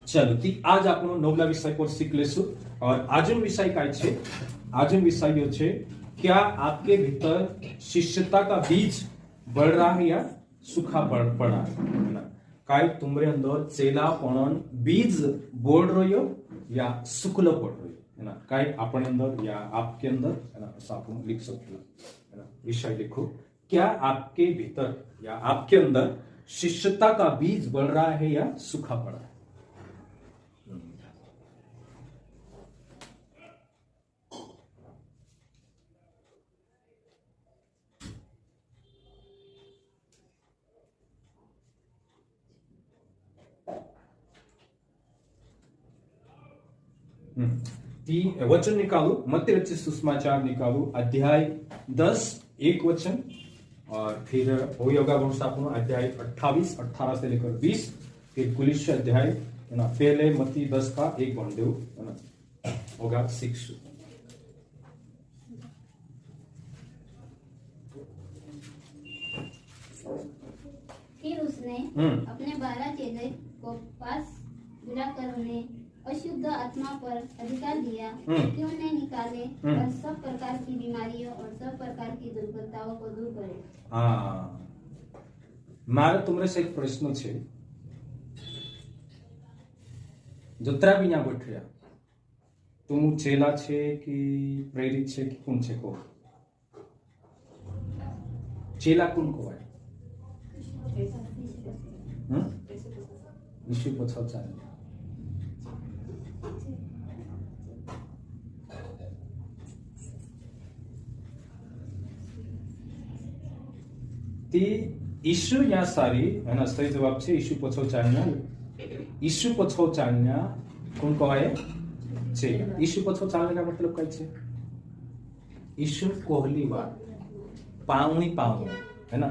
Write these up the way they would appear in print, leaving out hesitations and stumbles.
चलो ती आज આપણો નવલા વિષય પર सीख लेसु और आजन विषय काय छे आजन विषय यो छे क्या आपके भीतर शिष्यता का बीज बढ़ रहा है या सूखा पड़ा है ना काय तुमरे अंदर चेलापण बीज बोल रह्यो या सुकलो पड़ रह्यो है ना काय अपने अंदर या आपके अंदर है ना ऐसा आप लिख सकते हो है ना विषय लिखो क्या आपके भीतर या आपके अंदर शिष्यता का बीज बढ़ रहा है या सूखा पड़ा है वचन निकालो मत्ती रचित सुसमाचार निकालो अध्याय 10 एक वचन और फिर होगा अध्याय 28 18 से लेकर 20 फिर कुलिश अध्याय है ना पहले मत्ती 10 का एक बन दो है ना होगा 6 फिर उसने अपने 12 चेले को पास बुलाकर उन्हें अशुद्ध आत्मा पर अधिकार दिया कि उन्हें निकाले और सब प्रकार की बीमारियों और सब प्रकार की दुर्बलताओं को दूर करे। हाँ मारे तुमरे से एक प्रश्न छे जोत्रा भी यहाँ बैठ रहा तुम चेला छे कि प्रेरित छे कि कौन छे को चेला कौन को है ईशु पछाव चाहे ईशु या सारी है ना सही जवाब छे ईशु पछाव चाहना ईशु पछाव चाहना कौन कहे छे ईशु पछाव चालने का मतलब काय छे ईशु कोहली बात पावनी पावनी है ना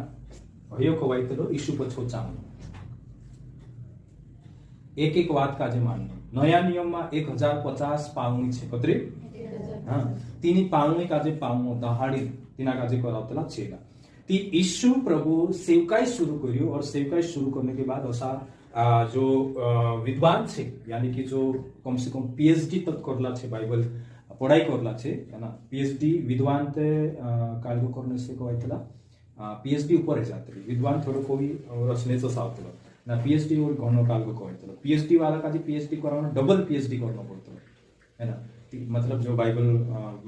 हयो कवाय तो ईशु पछाव चाहना एक एक बात का जे माननो नया नियम में 1050 पावनी छे कतरी हां तीनी पावनी का जे पावनो दहाड़ी तीना का जे करावतला छेला ती ईशु प्रभु सेवकाई शुरू करियो और सेवकाई शुरू करने के बाद ऐसा जो विद्वान छे यानी कि जो कम से कम पीएचडी तक करला छे बाइबल पढ़ाई करला छे है ना पीएचडी विद्वान ते कालगो करने से को आइतला पीएचडी ऊपर है जाते विद्वान थोड़ो कोई रचनेचो सावतलो ना पीएचडी और घणो कालगो को आइतलो पीएचडी वाला का जी पीएचडी करावनो डबल पीएचडी करनो पड़तो है ना मतलब जो बाइबल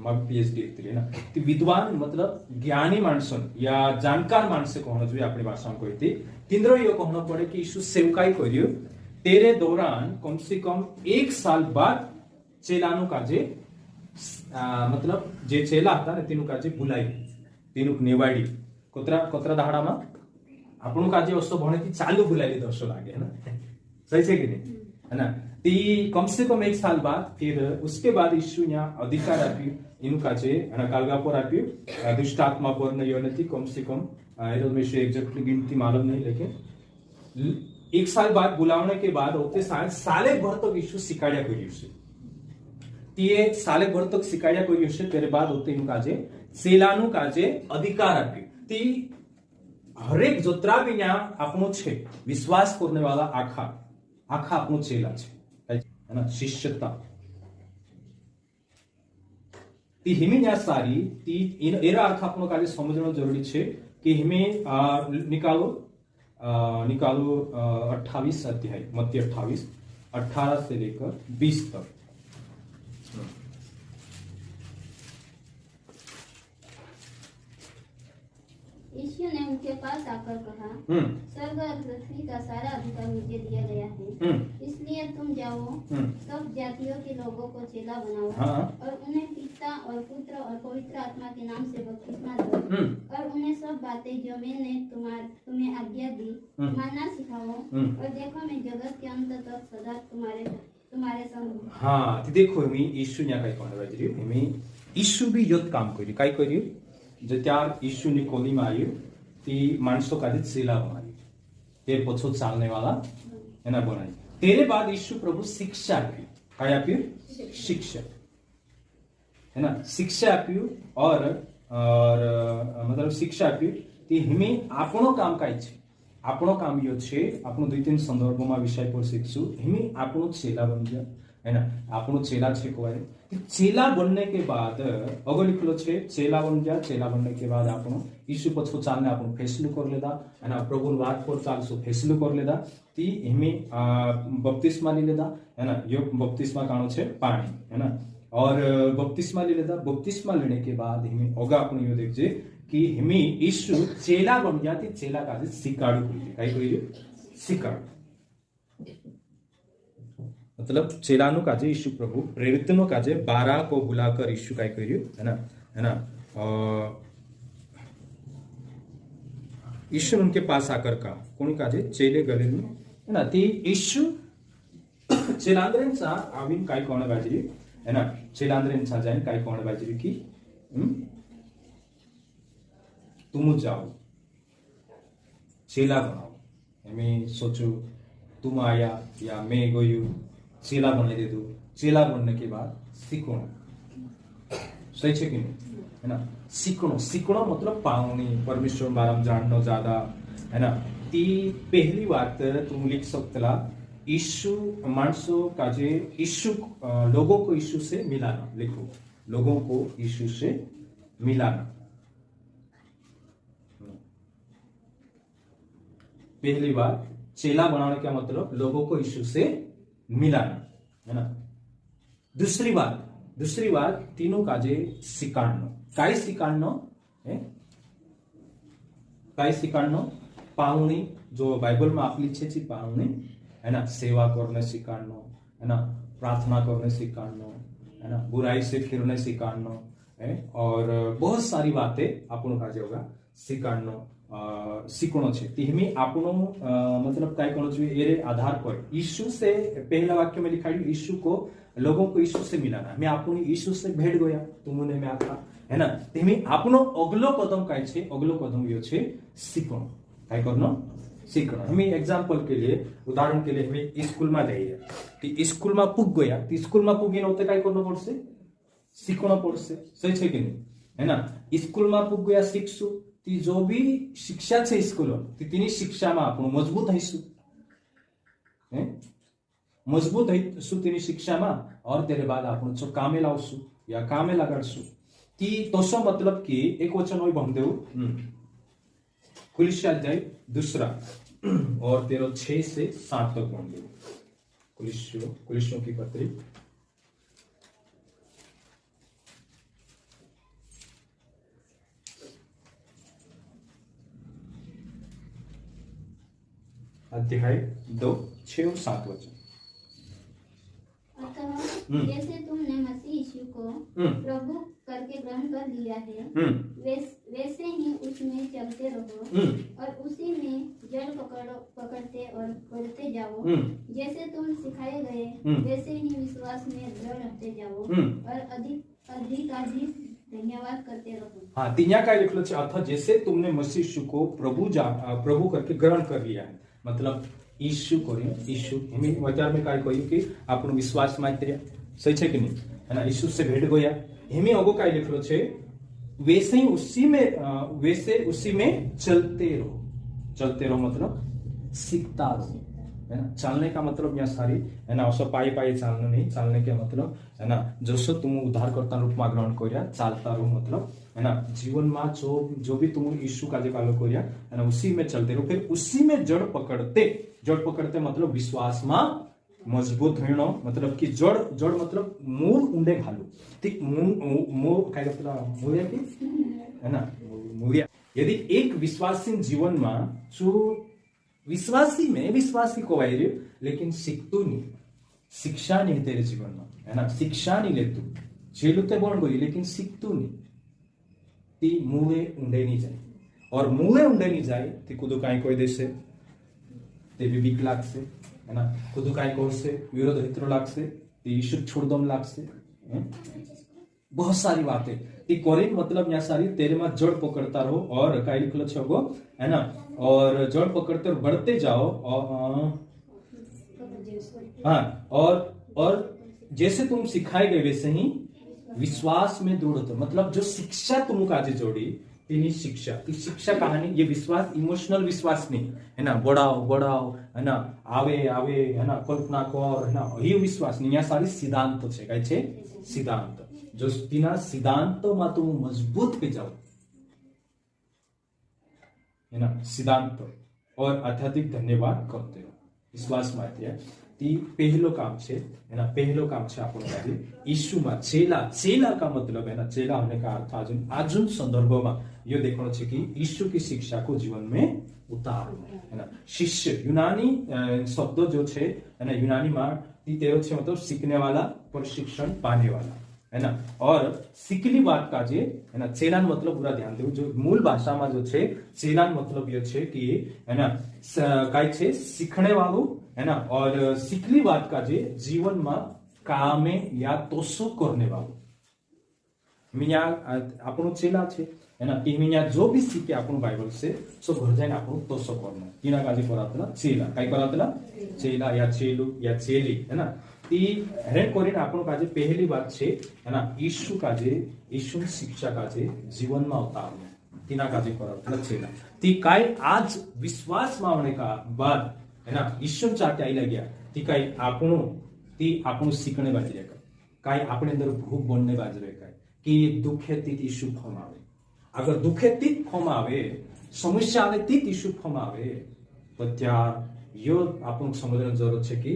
में पीएचडी है ना ती विद्वान मतलब ज्ञानी मानसन या जानकार मानसे कहना जो अपनी भाषा में कहती तिंद्रो यो कहना पड़े कि यीशु सेवकाई करियो तेरे दौरान कम से कम 1 साल बाद चेलानु काजे मतलब जे चेला था ने तीनु काजे बुलाई तीनु नेवाड़ी कोतरा दहाड़ा में आपनु काजे वस्तु भणे की चालू बुलाईली दर्शो लागे है ना सही छे कि नहीं है ना ती कम से कम 1 साल बाद फिर उसके बाद यीशु यहाँ अधिकार आप्यु इनका जे है कालगा पर आप्यु दुष्ट आत्मा पर न यो नथी कम से कम एरो में से एग्जैक्टली गिनती मालूम नहीं लेकिन 1 साल बाद बुलावने के बाद होते साले भर तक यीशु सिखाड़िया कर्यु छे तीए साले भर तक सिखाड़िया कर्यु छे तेरे बाद होते इनका जे चेलानु काजे अधिकार आप्यु ती हरेक जोत्रा भी यहाँ आपनो छे विश्वास करने वाला आखा आपनो चेला छे है ना शिष्यता ती हिमी या सारी ती एरा अर्थ आपनो काले समझना जरूरी छे कि हिमे निकालो 28 अध्याय मत्ती 28 18 से लेकर 20 तक यीशु ने उनके पास आकर कहा स्वर्ग और पृथ्वी का सारा अधिकार मुझे दिया गया है इसलिए तुम जाओ सब जातियों के लोगों को चेला बनाओ और उन्हें पिता और पुत्र और पवित्र आत्मा के नाम से बपतिस्मा दो और उन्हें सब बातें जो मैंने तुम्हें आज्ञा दी मानना सिखाओ और देखो मैं जगत के अंत तक सदा तुम्हारे संग हाँ देखो मी यीशु ने काय कहना बाजरी मी यीशु भी योत काम करी काय करी जत्यार यीशु निकोलीम आयु ती मानसों का चेला बनाई तेरे पछो चालने वाला है ना बनाई तेरे बाद यीशु प्रभु शिक्षा आप्यु काय आप्यु शिक्षा है ना शिक्षा आप्यु और मतलब शिक्षा आप्यु ती हिमी आपणो काम काय छे આપણો કામ યો છે આપણો 2-3 સંદર્ભોમાં વિષય પર શીખશું हिमी આપણો चेला बन गया है ना આપણો चेला છે કોઈ चेला बनने के बाद अगो लिखलो छे चेला बन गया चेला बनने के बाद આપણો ઈસુ પછો ચાલને આપણો ફેસલો कर लेदा અને પ્રભુની વાત પર ચાલશું ફેસલો कर लेदा ती हिमी बपतिस्मा ले लेदा है ना यो बपतिस्मा काणो छे पानी है ना और बपतिस्मा ले लेदा बपतिस्मा लेने के बाद हिमी ओगा आपण यो देखजे कि हिमी ईशु चेला बन गया थी चेला काजे सिकाड़ू कही काई कही सिकाड़ू मतलब चेलानु काजे ईशु प्रभु प्रेरितनो काजे 12 को बुलाकर ईशु काई कही है ना ईशु उनके पास आकर का कोणी काजे चेले गलेनु है ना ती ईशु चेलांद्रेंचा आविन काय कोण बाजरी है ना चेलांद्रेंचा जाईन काय कोण बाजरी की तुम जाओ चेला बनाओ मैं सोचू तुम आया या मैं गयू चेला बना दे दो चेला बनने के बाद सीखो सही है कि नहीं है ना सीखो सीखो मतलब पावनी परमेश्वर बारे में जानना ज्यादा है ना ती पहली बात तुम लिख सकते ईशु मानसों का जे ईशु लोगों को ईशु से मिलाना लिखो लोगों को ईशु से मिलाना पहली बात चेला बनाने का मतलब लोगों को यीशु से मिलाना है ना दूसरी बात तीनों काजे सिकाड़नो काय सिकाड़नो है काय सिकाड़नो पावनी जो बाइबल में आपली छे ची पावनी है ना सेवा करने सिकाड़नो है ना प्रार्थना करने सिकाड़नो है ना बुराई से फिरने सिकाड़नो है और बहुत सारी बातें आपनो काजे होगा सिकाड़नो सीखनो छे तिहमी आपनो मतलब काय करनो चाहिए एरे आधार पर यीशु से पहला वाक्य में लिखा है यीशु को लोगों को यीशु से मिलाना मैं आपनो यीशु से भेट गया तुमने में आखा है ना तिहमी आपनो अगलो कदम काय छे अगलो कदम यो छे सीखनो काय करनो सीखनो हमें एग्जांपल के लिए उदाहरण के लिए हमें स्कूल में जाइए कि स्कूल में पुग गया तो स्कूल में पुगी नहोते काय करनो पड़से सीखनो पड़से सही छे कि नहीं है ना स्कूल में पुग गया सीखसु ती जो भी शिक्षा छे स्कूल तीनी शिक्षा में आपण मजबूत हईसु मजबूत हईसु तीनी शिक्षा में और तेरे बाद आपण जो कामे लावसु या कामे लगाडसु ती तसो मतलब कि एक वचन होई बन देऊ कुलिस्या अध्याय 2 और तेरो 6 से 7 तक बन देऊ कुलिस्यों की पत्री अध्याय 2 6 और 7 वचन अतः जैसे तुमने मसीह यीशु को प्रभु करके ग्रहण कर लिया है वैसे ही उसमें चलते रहो और उसी में जड़ पकड़ते और बढ़ते जाओ जैसे तुम सिखाए गए वैसे ही विश्वास में दृढ़ रहते जाओ और अधिक धन्यवाद करते रहो हाँ तिन्या काय लिखलो छे अतः जैसे तुमने मसीह यीशु को प्रभु करके ग्रहण कर लिया है मतलब ईशु करी ईशु हमें विचार में काय कही कि आपन विश्वास मात्र सही छे कि नहीं है ना ईशु से भेट गया हमें अगो काय लिखलो छे वैसे ही उसी में चलते रहो मतलब सीखता रहो है ना चलने का मतलब यहाँ सारी है ना उसो पाए चलना नहीं चलने का मतलब है ना जसो तुम उद्धारकर्ता रूप में ग्रहण करिया चलता रहो मतलब है ना जीवन में जो भी तुम यीशु का कालो करिया है ना उसी में चलते रहो फिर उसी में जड़ पकड़ते मतलब विश्वास में मजबूत होना मतलब कि जड़ मतलब मूल उंडे घालू ठीक मूल काय मूल्या की है ना मूल्या यदि एक विश्वासी जीवन में जो विश्वासी को वायरे लेकिन सीखतू नहीं शिक्षा नहीं तेरे जीवन में है ना शिक्षा नहीं लेतू छेलुते बन गई लेकिन सीखतू नहीं ती मुळे उंडे नहीं जाए और मुळे उंडे नहीं जाए ती कुदू काय कोई देशे ते भी बीक लागसे है ना कुदू काय कोसे विरोध हितरो लागसे ती ईश्वर छोड़दम लागसे बहुत सारी बातें ती कोरिन मतलब यहाँ सारी तेरे में जड़ पकड़ता रहो और काय लिखलो छगो है ना और जड़ पकड़ते और बढ़ते जाओ हाँ और जैसे तुम सिखाए गए वैसे ही विश्वास में दृढ़ होते मतलब जो शिक्षा तुम काजे जोड़ी तेनी शिक्षा कहानी ये विश्वास इमोशनल विश्वास नहीं है ना, बढ़ाओ है ना, आवे है ना, कल्पना कर है ना, ये विश्वास नहीं, यहाँ सारी सिद्धांत છે કઈ છે सिद्धांत, जो तीना सिद्धांतों तुम मजबूत पे जाओ है ना, सिद्धांत और आध्यात्मिक धन्यवाद करते हो विश्वास मात्र ती पहलो काम छे है ना, पहलो काम छे આપણો આજે ઈસુમાં चेला का मतलब है ना, चेला होने का अर्थ आजुन संदर्भों ये देखना चाहिए कि ईशु की शिक्षा को जीवन में उतारो है ना। शिष्य यूनानी शब्द जो छे है ना, यूनानी में तेरो छे मतलब सीखने वाला, प्रशिक्षण पाने वाला है ना, और सीखली बात का जे है ना, चेलान मतलब पूरा ध्यान दो, जो मूल भाषा में जो छे चेलान मतलब ये छे कि है ना काय छे सीखने वालों है ना, और सीखली बात का जे जीवन में कामे या तोसो करने वालों मिया આપણો चेला छे है ना, कि मिया जो भी सीखे આપણો बाइबल से सो घर जाए આપણો तोसो करना किना काजे करातला चेला काय करातला चेला या चेलू या चेली है ना, ती हेरेन कोरीने આપણો काजे पहली बात छे है ना, ईशु काजे ईशु शिक्षा काजे जीवन में उतारना तीना काजे करातला चेला ती काय आज विश्वास में आने का बाद है ना, ईश्वर चाटे आई लग्या ती काय આપણું શીખણે બાજુ રે काय આપણે અંદર ભૂખ બનને બાજુ રે काय कि दुखे तीत ईशु फॉर्म आवे, अगर दुखे तीत फॉर्म आवे, समस्या आवे तीत ईशु फॉर्म आवे, तो त्यार यो आपण समजण जरूरत છે कि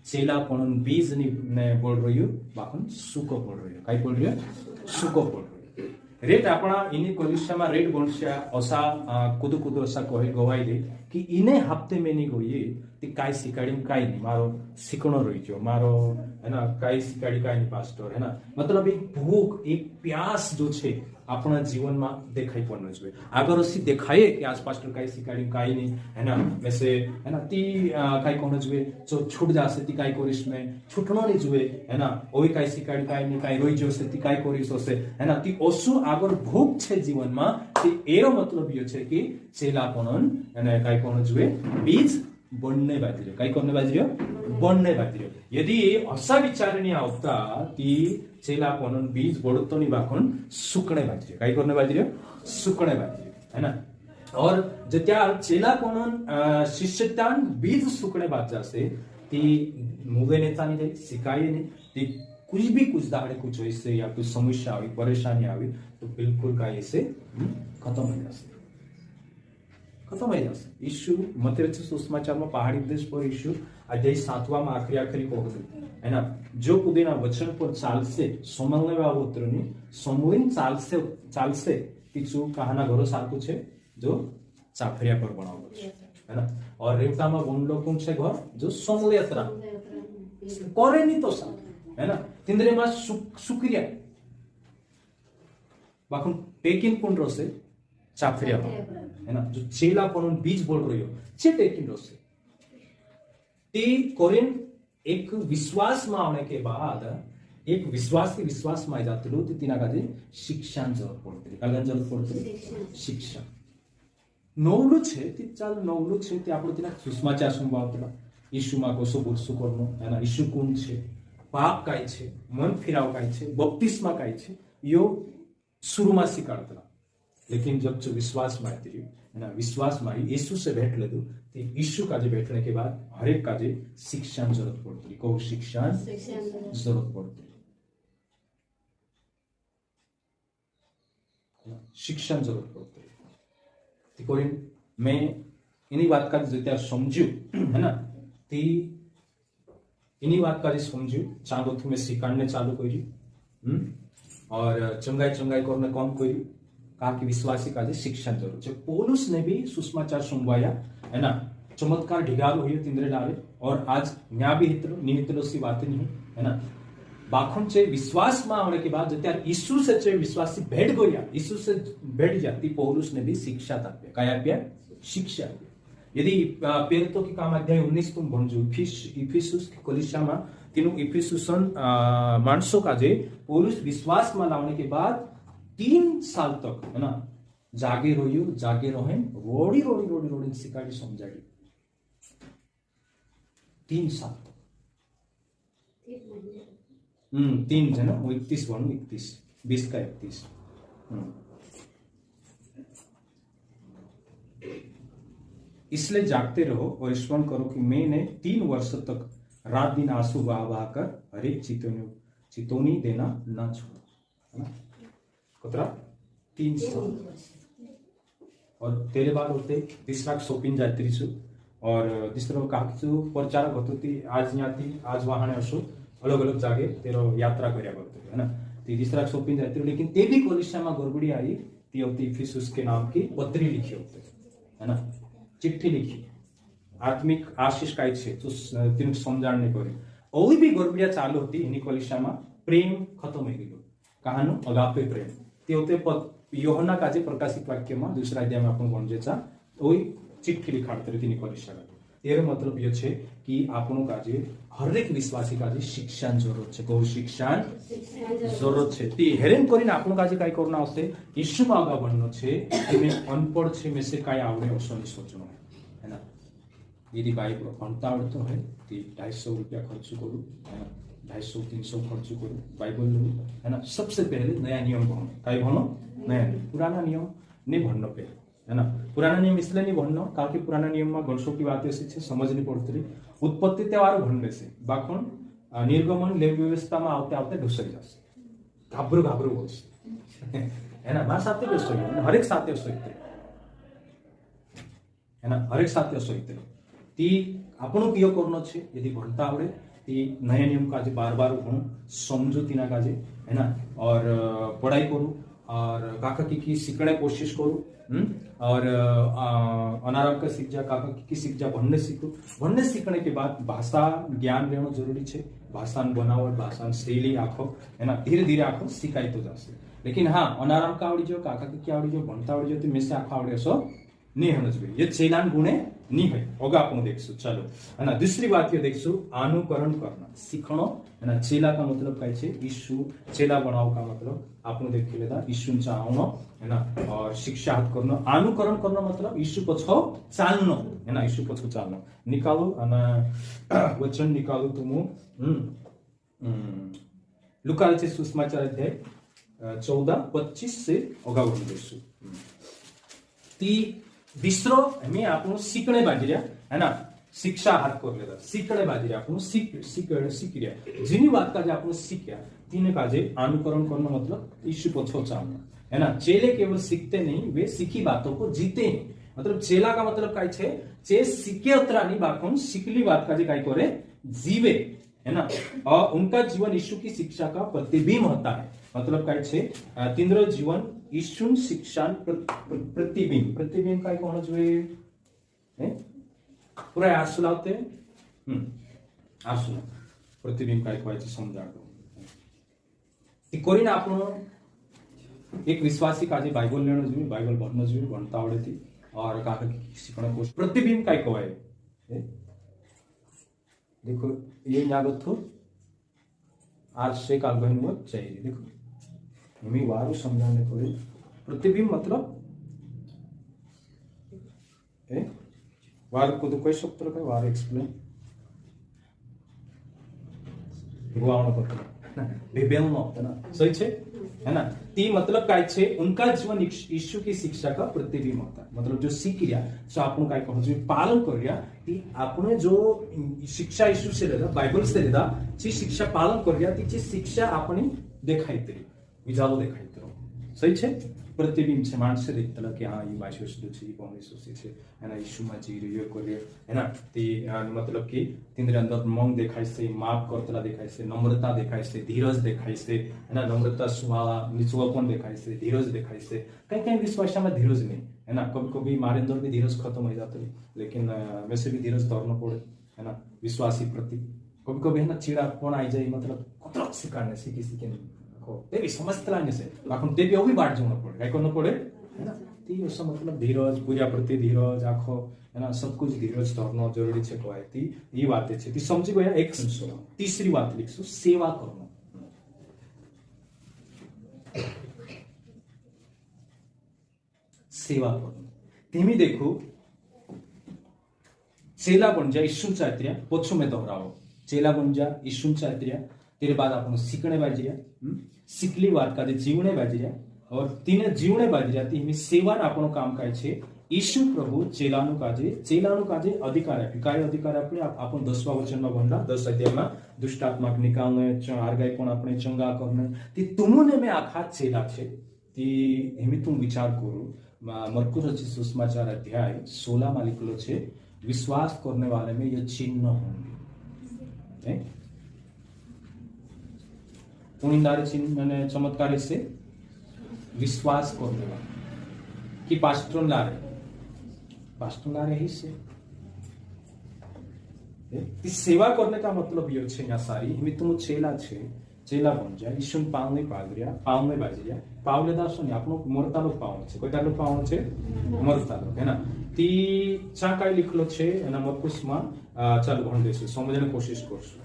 चेला पण बीज ने बोल रह्यो बाकन सुको बोल रह्यो काय बोल रह्यो सुको बोल रह्यो रेट आपणा इनी कोलिशामा रेट बोलशा असा कुदू असा कोई गवाई दे कि इने हप्ते में नहीं गई ती काय शिकाडी काय नहीं मारो शिकणो रही गयो मारो है ना, काय शिकाडी काय नहीं पास्टर है ना, मतलब एक भूख एक प्यास जो छे अपना जीवन में देखाई पड़ना चाहिए, अगर उसी दिखाए कि आज पास्टर काय शिकाडी काय नहीं है ना, वैसे है ना ती काय कहना चाहिए जो छूट जासे ती काय करिस में छूटनो नहीं चाहिए है ना, ओई काय शिकाडी काय नहीं काय रोई जोसे ती काय करिस होसे है ना, ती ओसु अगर भूख छे जीवन में ती एरो मतलब ये छे कि चेलापन है ना काय कहना चाहिए बीज बनने बाजरी काय करने बाजरी बनने बाजरी यदि असा विचार नहीं आवता ती चेलापन बीज बढतो नहीं बाकन सुकणे बाजरी काय करने बाजरी सुकणे बाजरी है ना, और जत्या चेलापन शिष्यतान बीज सुकणे बाज जासे ती मुवे नेता नहीं जाए सिकाई नहीं ती कुछ दाड़े कुछ ऐसे या कुछ समस्या आई परेशानी आई तो बिल्कुल का ऐसे खत्म हो जाए खत्म हो जाए। ईशु मत्ती सुसमाचार में पहाड़ी देश पर ईशु अध्याय 7वां में आखिरी कहते है ना, जो कुदीना वचन पर चालसे समलने वाला उतरनी समूहीन चालसे तीचू कहाना घरो सारखू छे जो चाफरिया पर बनावलो छे है ना, और रेवता में वनलो कोण छे घर जो समलेतरा करे नहीं तो सा है ना, तिंद्रे में सुक्रिया बाकुन टेकिन कोण रोसे चाफरिया है ना, जो चेला पण बीज बोल रह्यो छे टेकिन रोसे ते कोरिन एक विश्वास में आने के बाद एक विश्वास में जाते लो तिना का शिक्षा जरूरत पड़ती काय जरूरत पड़ती शिक्षा नवलू छे ती चाल नवलू छे ते आपण तिना सुसमाचार संभावतला ईशुमा कसो बुरसु करनो है ना, ईशु कोण छे पाप काय छे मन फिराव काय छे बपतिस्मा काय छे यो शुरू में शिकाडतला, लेकिन जब जो विश्वास में आती है ना, विश्वास में यीशु से भेंट ले दो तो यीशु का जे बैठने के बाद हर एक का जे शिक्षा जरूरत पड़ती है, को शिक्षा जरूरत पड़ती है, शिक्षा जरूरत पड़ती है। कोई मैं इन्हीं बात का जो समझू है ना, ती इन्हीं बात का समझू चालो थी मैं सिखाने चालू करी और चंगाई करने कौन करी कहा कि विश्वासी का शिक्षा जरूर है। पौलुस ने भी सुसमाचार सुनवाया है ना, चमत्कार ढिगालो हुई तिंद्रे डाले और आज न्या भी हितलो निहितलो सी बात नहीं है ना, बाखुन चे विश्वास में आने के बाद जत्यार यीशु से चे विश्वासी भेट गया यीशु से भेट जाती पौलुस ने भी शिक्षा ताप्या काय आप्या शिक्षा। यदि पेरतो की काम अध्याय 19 तुम भणजो इफिसुस की कलीसियामा तीनों इफिसुसन माणसों का जे पौलुस विश्वास में लाने के बाद 3 साल तक है ना जागे रहे रोड़ी सिकाड़ी समझाड़ी 3 साल तक 3 है ना 31 बनू 31 20 का 31 इसलिए जागते रहो और स्मरण करो कि मैंने 3 वर्ष तक रात दिन आंसू बहा बहा कर हरेक चितौनी देना ना छोड़ो, है ना। कतरा 3 वर्ष और तेरे बाद होते तिसराक सोपीन जात्री छु और तिसरो काकचु प्रचार होतो ती आज याती आज वाहने असो अलग अलग जागे तेरो यात्रा कर्या करतो, है ना। ती तिसराक सोपीन जात्री, लेकिन ते भी कोलिशा में गड़बड़ी आई। ती होती इफिसुस के नाम की पत्री लिखी होते, है ना, चिट्ठी लिखी आत्मिक आशीष काय छे तो तीन समझाने करे और भी गड़बड़िया चालू होती इन्हीं कोलिशा में प्रेम खत्म हो गयो कहानो अगापे प्रेम ते होते योहना काजे प्रकाशित वाक्य में दूसरा अध्याय में आपण गणजेचा ओई चिट्ठी लिखाडते तिनी कोलिशा तेर मतलब ये छे कि आपनो काजे हरेक विश्वासी काजे शिक्षा जरूरत छे, को शिक्षा जरूरत छे। ती हेरेन करीने आपनो काजे काय करना आवशे यीशु मागा बननो छे कि मैं अनपढ़ छे में से काय आवडे असो नहीं सोचनो, है ना। यदि बाइबल भणता आवडतो है ती 250 रुपया खर्च करू, है ना, 250-300 खर्च करू बाइबल लू, है ना। सबसे पहले नया नियम भणो, काय भणो नया नियम, पुराना नियम नहीं भणनो पे, है ना। पुराना नियम इसलिए नहीं भणनो कारण कि पुराना नियम में गणसो की बात ऐसी छे समझ नहीं पड़ती। उत्पत्ति त्यौहार भणने से बाखण निर्गमन लेव व्यवस्था में आवते आवते ढुसाई जाशे, घाबरू घाबरू होशे, है ना। मार साथे ढुसाई हरेक साथे ढुसाई, है ना, हरेक साथे ढुसाई ती आपणो कियो करनो छे यदि भणता आवडे ती नया नियम काजे बार-बार भणो समझो तीना काजे, है ना, और पढ़ाई करू और काका की सीखने कोशिश करू, और अनारम का सीख जा काका की सीख जा भणने सीखो। भणने सीखने के बाद भाषा ज्ञान लेनो जरूरी छे, भाषा बनावट भाषा शैली आखो, है ना, धीरे धीरे आखो सीखाई तो जाशे। लेकिन हाँ अनाराम का आवड़ी जो काका की आवड़ी जो भणता आवड़ी जो में से आखो आवड़े सो नहीं होना चाहिए, ये चेलान गुणे नहीं है होगा अपन देखसु। चलो, है ना, दूसरी बात ये देखसु अनुकरण करना सीखनो, है ना। चेला का मतलब काय छे यीशु चेला बनाओ का मतलब आपने देख लेदा यीशुंचा आवनो, है ना, और शिक्षा हाथ करनो। अनुकरण करनो मतलब यीशु पछो चालनो, है ना, यीशु पछो चालनो। निकालो अन वचन निकालो तुमु लुकाचे सुसमाचार अध्याय 14:25 से अगाऊ देखसु। ती दिसरो हमें आपनो सीखणे बाजरिया, है ना, शिक्षा हाथ कर लेदा सीखणे बाजरिया आपनो सीख रिया जिनी बात का जे आपनो सीख्या तीने काजे अनुकरण करना मतलब यीशु पछो चालना, है ना। चेले केवल सीखते नहीं वे सीखी बातों को जीते हैं, मतलब चेला का मतलब काय छे चे सीखे उतरानी बाकों सीखली बात का जे काय करे जीवे, है ना, और उनका जीवन यीशु की शिक्षा का प्रतिबिंब होता है। मतलब काय छे तिंद्र जीवन यीशु शिक्षा प्रतिबिंब काय कोण जोए पूरा आसु लावते आसु प्रतिबिंब काय कोवायचे समजाडो ती कोरीने आपण एक विश्वासी काजे बाइबल लेणो जोए, बाइबल भणनो जोए, भणता आवडे ती और काका शिकणो कोश प्रतिबिंब काय कोवाय देखो ये यागथो आज से काल बहन चाहिए। देखो हमें वारू समझाने पड़े प्रतिबिंब मतलब वार को तो कोई शब्द का वार एक्सप्लेन गुआवनो पत्र बेबेलनो होता ना सही छे, है ना। ती मतलब काय छे उनका जीवन यीशु की शिक्षा का प्रतिबिंब होता है। मतलब जो सीख रिया सो आपण काय कहू जो पालन कर रिया ती आपने जो शिक्षा यीशु से लेदा बाइबल से लेदा ची शिक्षा पालन कर रिया ती शिक्षा आपने देखाई तरी विजालो देखाई तरो सही छे। प्रतिबिंब छे मानसे देखतला कि हाँ ये वाशो सुदु छे कोने सोचे छे, है ना, यीशु मा जी रियो करे, है ना। ती मतलब कि तिंद्र अंदर मंग देखाय से, माफ करतला देखाय से, नम्रता देखाय से, धीरज देखाय से, है ना, नम्रता सुवाला निचवापन देखाय से, धीरज देखाय से। कहीं विश्वास में धीरज नहीं, है ना, कभी कभी मारे अंदर भी धीरज खत्म हो जाता है, लेकिन वैसे भी धीरज धरना पड़े, है ना, विश्वासी प्रति। कभी कभी है ना चिड़ापन आई जाए, मतलब कतरा सिखाने से किसी के ते भी समझतला नहीं से बाखन ते भी ओवी बाट जोना पड़े काय करना पड़े, है ना। ती उसका मतलब धीरज पूजा प्रति धीरज आखो, है ना, सब कुछ धीरज धरना जरूरी छे कोय ती ये बात छे ती समझी गया। एक सुनो तीसरी बात लिखसु सेवा करना, सेवा करना तेमी देखो चेला बन जा यीशु चाहतिया पोछो में दोहराओ चेला बन जा यीशु चाहतिया तेरे बाद आपन सीखने बाजिया सीखली बात का जीवने बाजिया और तीने जीवने बाजिया ती सेवा आपनो काम काय छे ઈસુ પ્રભુ ચેલાનું કાજે અધિકાર આપ્યું. કાંઈ અધિકાર આપ્યો? आपण 10वा वचનમાં ભણલા 10 અધ્યાયમાં દુષ્ટાત્માક નિકાલને આરગાઈ પણ આપણે ચંગા કરને ती तुमुने में आखा चेला छे ती हेमी तुम विचार करू मरकुस रचित सुसमाचार अध्याय 16 માં लिखलो छे विश्वास करने वाले में ये चिन्ह होंगे. पुनिंदार चिन्ह मैंने चमत्कारी से विश्वास करने वाले कि पास्ट्रोन लारे ही से ती सेवा करने का मतलब ये छे यहाँ सारी हिमी तुम चेला बन जाए ईश्वन पाव में बाजी जाए पाव लेदा शो ने आपनो मरतालो पाव छे कोईटालो पाव छे मरतालो है ना ती चा काय लिखलो छे एना मरकुस માં ચાલો ભણ દેશું સમજવાની કોશિશ કરશું.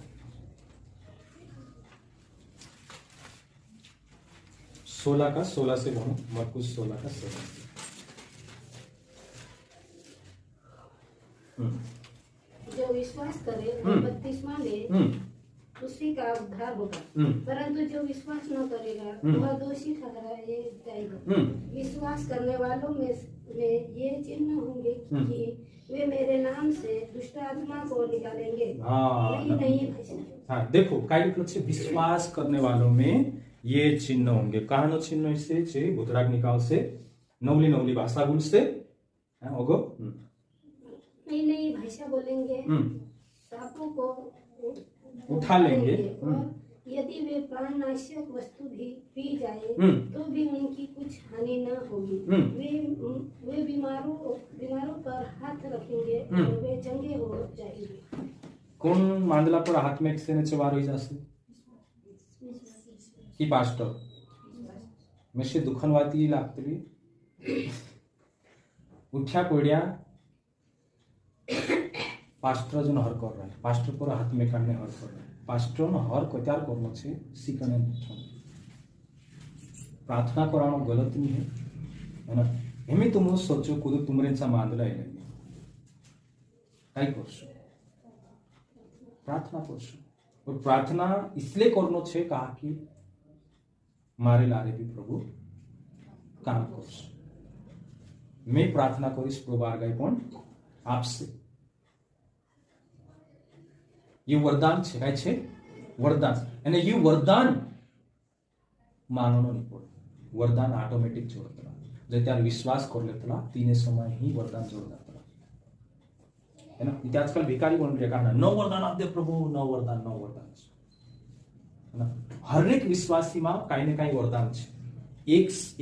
16 से भणो मरकुस 16 का 16 जो विश्वास करे और बपतिस्मा ले उसी का उद्धार होगा, परंतु जो विश्वास न करेगा वह दोषी ठहराया जाएगा. विश्वास करने वालों में ये चिन्ह होंगे कि वे मेरे नाम से दुष्ट आत्मा को निकालेंगे. नहीं हाँ देखो काय लिखलो छे विश्वास करने वालों में ये चिन्ह होंगे. कहानो चिन्ह से छे भूतराग निकाल से नवली भाषा बोल से ओगो नई भाषा बोलेंगे, सांपों को उठा लेंगे और यदि वे प्राणनाशक वस्तु भी पी जाए तो भी उनकी कुछ हानि न होगी. वे बीमारों पर हाथ रखेंगे और वे चंगे हो जाएंगे. कौन मांदला पर हाथ में से चवार हो जासे की पास्टर में से दुखनवाती लागतली उठ्या पड्या पास्टर जो हर कर रहा है पास्टर पर हाथ में काढने हर कर रहा है पास्टर नो हर कत्यार करनो छे सीकने प्रार्थना करानो गलत नहीं है ना. हेमी तुम सोचो खुद तुमरेंचा मांदला है काय करशो प्रार्थना करशो और प्रार्थना इसलिए करनो छे कहा कि मारे लारे भी प्रभु काम करशो. मैं प्रार्थना करीश प्रभु आगाई पण आपसे ये वरदान छे काय छे वरदान અને ये वरदान मानवनो नहीं पड़े वरदान ऑटोमेटिक जोड़तला जे त्यार विश्वास कर लेतला तीने समय ही वरदान जोड़ देतला है ना. इथे आजकल भिकारी बन गया कारण नो वरदान आप दे प्रभु नो वरदान है ना. हर एक विश्वासी में काही ने काही वरदान छे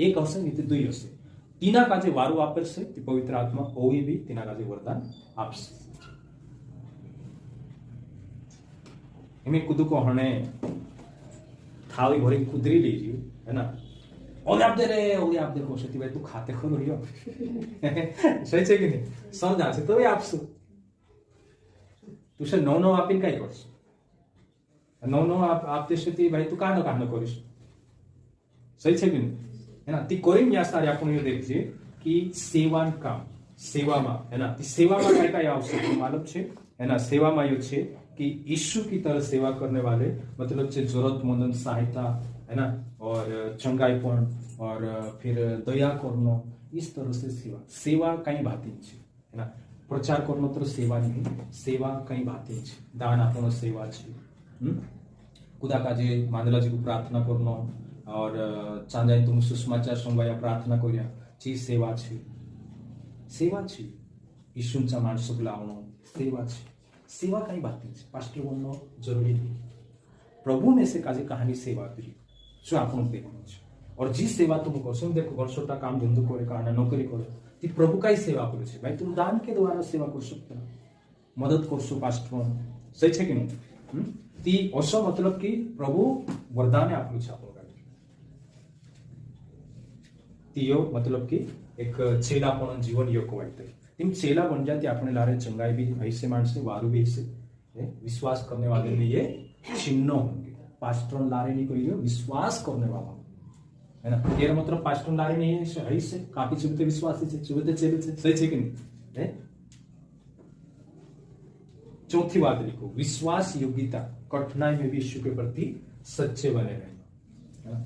एक हशे ने दुई हशे तीना काजे वारो आपे छे ती पवित्र आत्मा ओवी भी तीना काजे वरदान आपसे. एमे कुदू को हणे थावी भरी कुदरी लीजिए है ना ओले आप दे कोशती भाई तू खाते खरो रियो सही छे कि नहीं समझा छे तो आपसु तुसे नो आपीन काय करस नो आप देशती भाई तू कानो करीस सही छे कि नहीं है ना. ती कोरीन या सारे आपण यो देखिए कि सेवान काम सेवा में है ना ती सेवा में काय काय आवश्यक मालूम छे है ना. सेवा में यो छे कि यीशु की तरह सेवा करने वाले मतलब जरूरतमंद सहायता है ना और चंगाईपन और फिर दया करना इस तरह से सेवा कई बातें है ना. प्रचार करना तो सेवा नहीं सेवा कई बातें दान आपनो सेवा है खुदा काजे मांदला जी को प्रार्थना करना और चांदाई तुम सुसमाचार संभाया प्रार्थना कर्या ची सेवा छे यीशुंचा माणसो लावणो सेवा कई बातें पास्टर बनना जरूरी नहीं. प्रभु में से काजे कहानी सेवा करी जो आपको देखना है और जी सेवा तुम करशो देखो वर्षोटा काम धंधो करे कारण नौकरी करे ती प्रभु का ही सेवा करे छे भाई तुम दान के द्वारा सेवा कर सकते हो मदद करशो पास्टर सही छे कि नहीं. ती असो मतलब कि प्रभु वरदान आप्યું છે આપણો કાઢી तीयो मतलब कि एक चेलापण जीवन योग वाटते तेम चेला बन जाती अपने लारे चंगाई भी ऐसे मानसे वारू भी ऐसे विश्वास करने वाले में ये चिन्ह होंगे. पास्टर लारे नहीं कोई विश्वास करने वाला है ना. तेरा मतलब पास्टर लारे नहीं है ऐसे काफी चुबते विश्वासी से चुबते चेले से सही है कि नहीं. चौथी बात लिखो विश्वास योग्यता कठिनाई में भी यीशु के प्रति सच्चे बने रहना.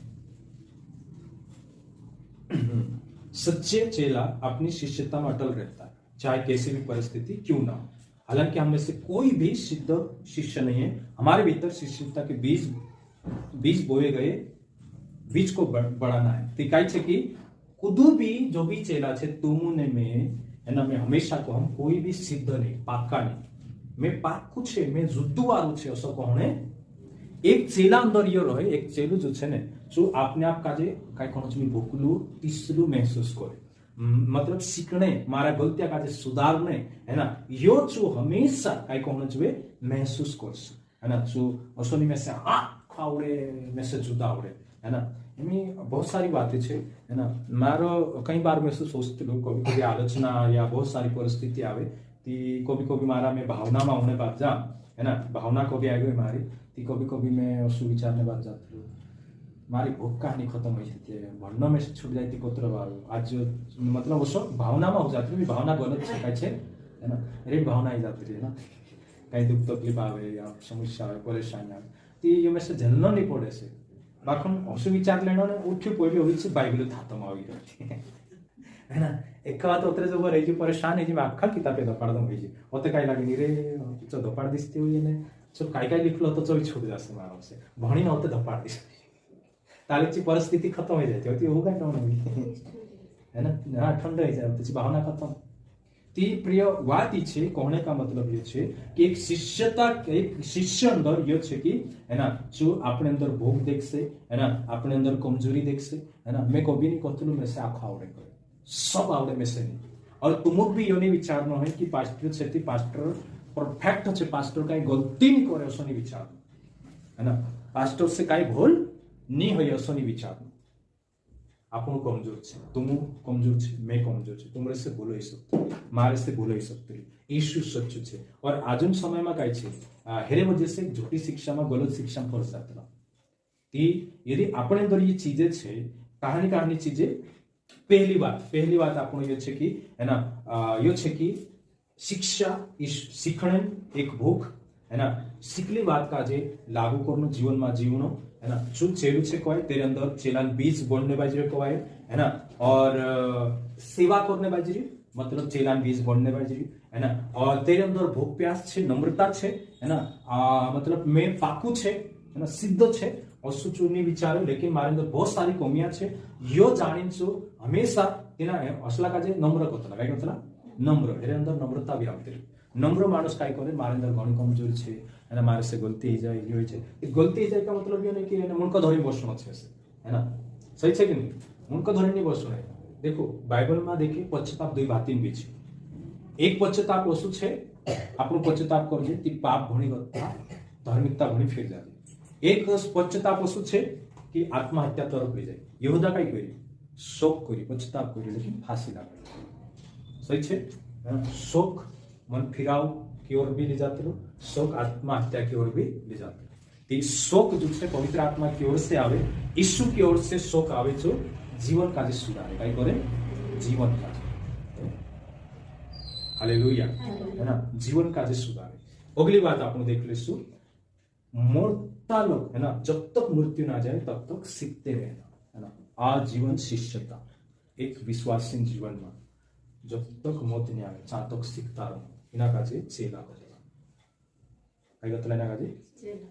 सच्चे चेला अपनी शिष्यता में अटल रहता है, चाहे कैसी भी परिस्थिति क्यों ना हो। हालांकि हम में से कोई भी सिद्ध शिष्य नहीं है, हमारे भीतर शिष्यता के बीज बोए गए, बीज को बढ़ाना है। तो कहे छे कि कुदू भी जो भी चेला छे तुमने में एना में हमेशा को हम कोई भी सिद्ध नहीं, पाक्का नहीं, मैं पाक्कू छे, मैं जुद्दू वाळू छे असो कोणे एक चेला अंदर यो रहे, एक चेलू जो छे ने जो आपने आप काजे काय कोण छे भोकलू तीसलू महसूस करे, मतलब सीखने मारा गलतिया काजे सुधारने है ना, यो जो हमेशा काय कोण छे महसूस करछे है ना, जो असोनी में से खावड़े में से जुदा आवड़े है ना। एमी बहुत सारी बातें छे है ना। मारो कई बार मैं सोचती हूँ, कभी कभी आलोचना या बहुत सारी परिस्थिति आवे ती कभी कभी मारा मैं भावना में होने बात जा है ना, भावना कभी आ गई मारी ती कभी कभी मैं सुविचारने बात जाती हूँ, मारी भूख कहानी खत्म हो जाती है, भणना में से छूट जाती कोतरो वारो आज मतलब वो सब भावना में हो जाती है, भावना गलत छे है ना, रे भावना ही जाती है ना, कहीं दुख तकलीफ आवे या समस्या आवे परेशानी आवे ती ये में से झेलना नहीं पड़े से बाखन असु विचार लेनो ने उठ्યું પડ્યું હોય છે બાઇબલ થાતમાં આવી રહી है ना। एक बात उतरे जो रही जी परेशान है जी मैं आखा किताब पे दपाड़ दूं जी होते काय लागे नी रे जो दपाड़ दिसते हुई ने जो काय लिखलो तो चोई छूट जासे मारो से भणी न होते दपाड़ दिस तालीची परिस्थिति खत्म हो जाती होती होगा तो है ना। हां ठंड हो जाए तो भावना खत्म। ती प्रिय बात छे कहने का मतलब ये छे कि एक शिष्य अंदर ये छे कि है ना जो अपने अंदर भूख देखसे है ना, अपने अंदर कमजोरी देखसे है ना। मैं कभी नहीं कहतलू में से आखा आवड़े करे सब आवड़े में से नहीं। और तुमक भी यो नहीं विचार न है कि पास्टर छे पास्टर परफेक्ट छे, पास्टर काई गलती नहीं करे असो नहीं विचार है ना, पास्टर से काई भूल नहीं होय असो नहीं विचार। આપણું કમજોર છે, તું કમજોર છે, मैं कमजोर છે, तुमरे से भूल हो सकते, मारे से भूल हो सकते, यीशु सच्चू છે। और आजुन समय में काय छे हेरे वजह से झूठी शिक्षा में गलत शिक्षा में फंस जाता ती यदि अपने अंदर ये चीजें छे कहानी चीजें पहली बात आपण ये छे कि है ना यो छे कि शिक्षा सीखने एक भूख है ना, सीखली बात का जे लागू करनो जीवन में जीवनो है ना। जो चेलू छे कोई तेरे अंदर चेलान बीज बोलने बाजरे कोई है ना, और सेवा करने बाजरी मतलब चेलान बीज बोलने बाजरी है ना। और तेरे अंदर भूख प्यास छे, नम्रता छे है ना, मतलब मैं पाकू छे है ना, सिद्ध छे असु चूनी विचारो, लेकिन मारे अंदर बहुत सारी कमियां छे यो जाणीन छो हमेशा तेना असला काजे नम्र कोतला काय कोतला नम्र हेरे अंदर नम्रता भी आवती। नम्र मानुस काय करे मारे अंदर घणी कमजोरी छे है ना, मारे से गलती ही जाए ये छे, गलती ही जाए का मतलब ये नहीं कि मुनका धरी बसनो छे है ना, सही छे कि नहीं, मुनका धरी नहीं बसनो है। देखो बाइबल में देखिए पश्चाताप दुई बातीन भी छे, एक पश्चाताप ओसु छे आपनो पश्चाताप करजे ती पाप घणी करता धार्मिकता घणी फेर जाए, एक पश्चाताप ओसु छे कि आत्महत्या तरफ ले जाए। यहूदा काय करी शोक करी पश्चाताप करी लेकिन फांसी लगा, सही छे। शोक मन फिराव की ओर भी ले जाते लो, शोक आत्महत्या की ओर भी ले जाते। शोक जो से पवित्र आत्मा की ओर से आवे, यीशु की ओर से शोक आवे जो जीवन का सुधारे काय करे जीवन का, हालेलुया है ना, जीवन का सुधारे। अगली बात आपने देख लेसु मरता लोग है ना, जब तक मृत्यु ना जाए तब तक सीखते रहना है ना। आजीवन शिष्यता एक विश्वासी जीवन में जब तक मौत नहीं आवे तब तक सीखता रहो, इना काजे चेला करेगा काय गतला इना काजे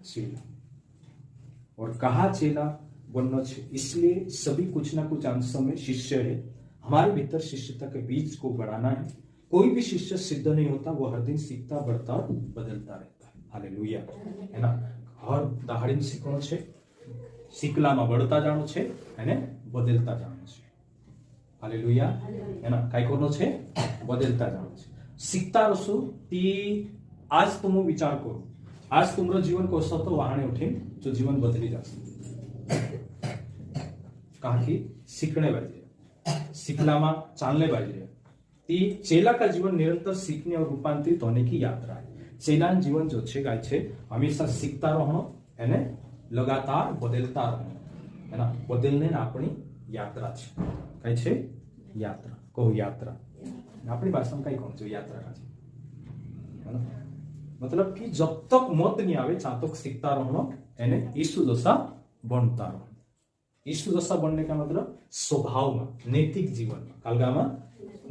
चेला। और कहा चेला बनना छे, इसलिए सभी कुछ ना कुछ अंश में शिष्य है। हमारे भीतर शिष्यता के बीज को बढ़ाना है। कोई भी शिष्य सिद्ध नहीं होता, वो हर दिन सीखता बढ़ता बदलता रहता है, हालेलुया है ना। हर दाहड़ी सीखनो छे, सीखला में बढ़ता जानो छे अने बदलता जानो छे, हालेलुया है ना। काय करनो छे बदलता जानो छे, सीखता रहो ती। आज तुम विचार करो, आज तुमरो जीवन कसो तो वाहने उठे जो जीवन बदली जाए, कहा कि सीखने बाजे सीखला में चालने बाजे। ती चेला का जीवन निरंतर सीखने और रूपांतरित होने की यात्रा है। चेला जीवन जो छे काय छे हमेशा सीखता रहनो एने लगातार बदलता रहनो है ना, बदलने अपनी यात्रा छे। काय छे यात्रा, कहो यात्रा अपनी भाषा में कई कहूं जो यात्रा का है ना, मतलब कि जब तक मौत नहीं आवे तब तक सीखता रहनो एने यीशु जैसा बनता रहो, यीशु जसा बनने का मतलब स्वभाव में, नैतिक जीवन में, कालगा में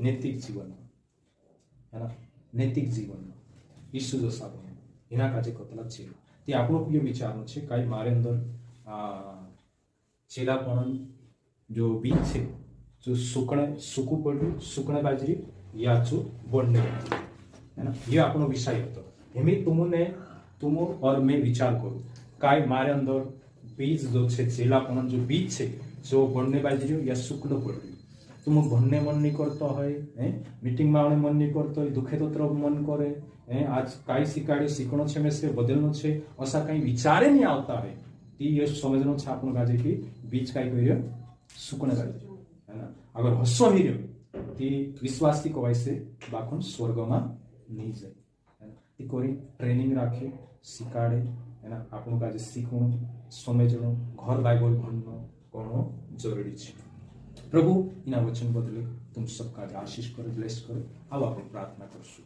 नैतिक जीवन में, है ना, नैतिक जीवन में यीशु जसा बने एना काजे मतलब चेला। ते આપણો પ્રિય વિચારનો છે કાઈ મારે અંદર ચેલાપણ जो बीज છે जो सूकू पड़ू सूकणे बाजरी या जो बढ़ने बाजरी, है ना, ये આપણો विषय હતો। એમે तुम और मैं विचार करूं काय मारे अंदर बीज जो छे चेलापण जो बीज छे जो बढ़ने बाजरी या सूकणो पड़ू तुम भणने मन नहीं करता है, मीटिंग में आने मन नहीं करता, दुखे तो तरफ मन करे, आज काई शिकाड़े शिकणो छे में से बदलनो छे असा कई विचारे नहीं आता है, ती ये समझनो छे आपनो काजे की बीज काई कहियो सुकणे काजे, है ना। अगर हसो ही रह्यो ती विश्वासी कवाय से बाखुन स्वर्ग में नहीं जाए, है ना। ती कोई ट्रेनिंग राखे शिकाड़े, है ना, आपनो काजे शिखणो समझणो घर बाइबल भणनो घणो जरूरी छे। प्रभु इना वचन बदले तुम सबका आशीष करे, ब्लेस करे। अब आप प्रार्थना करशु।